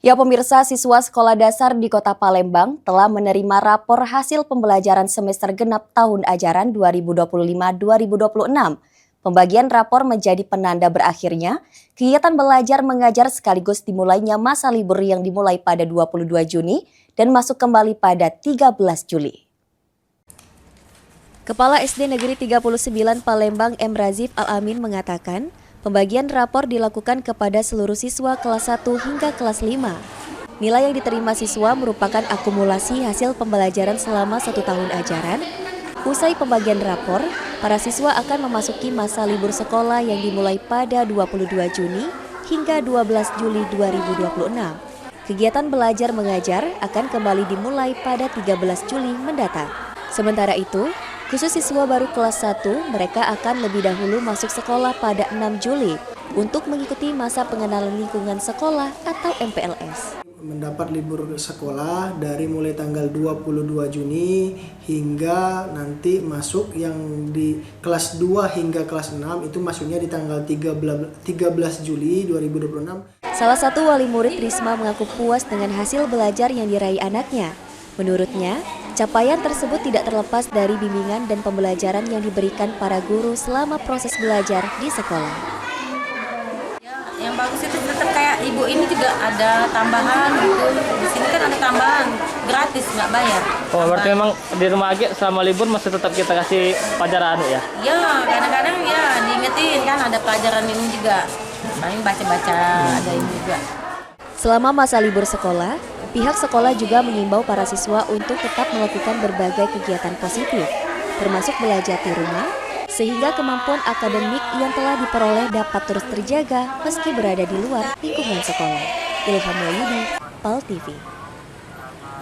Ya pemirsa, siswa sekolah dasar di Kota Palembang telah menerima rapor hasil pembelajaran semester genap tahun ajaran 2025-2026. Pembagian rapor menjadi penanda berakhirnya kegiatan belajar mengajar sekaligus dimulainya masa libur yang dimulai pada 22 Juni dan masuk kembali pada 13 Juli. Kepala SD Negeri 39 Palembang M. Razif Al-Amin mengatakan, pembagian rapor dilakukan kepada seluruh siswa kelas 1 hingga kelas 5. Nilai yang diterima siswa merupakan akumulasi hasil pembelajaran selama 1 tahun ajaran. Usai pembagian rapor, para siswa akan memasuki masa libur sekolah yang dimulai pada 22 Juni hingga 12 Juli 2026. Kegiatan belajar mengajar akan kembali dimulai pada 13 Juli mendatang. Sementara itu, khusus siswa baru kelas 1, mereka akan lebih dahulu masuk sekolah pada 6 Juli untuk mengikuti masa pengenalan lingkungan sekolah atau MPLS. Mendapat libur sekolah dari mulai tanggal 22 Juni hingga nanti masuk yang di kelas 2 hingga kelas 6 itu masuknya di tanggal 13 Juli 2026. Salah satu wali murid Risma mengaku puas dengan hasil belajar yang diraih anaknya. Menurutnya, capaian tersebut tidak terlepas dari bimbingan dan pembelajaran yang diberikan para guru selama proses belajar di sekolah. Ya, yang bagus itu tetap kayak ibu ini juga ada tambahan gitu. Di sini kan ada tambahan gratis, nggak bayar. Oh, berarti memang di rumah Agi selama libur masih tetap kita kasih pelajaran ya? Ya, kadang-kadang ya diingetin kan ada pelajaran ini juga. Paling baca-baca ada ini juga. Selama masa libur sekolah, pihak sekolah juga mengimbau para siswa untuk tetap melakukan berbagai kegiatan positif, termasuk belajar di rumah, sehingga kemampuan akademik yang telah diperoleh dapat terus terjaga meski berada di luar lingkungan sekolah. Ilham Wahyudi, PAL TV.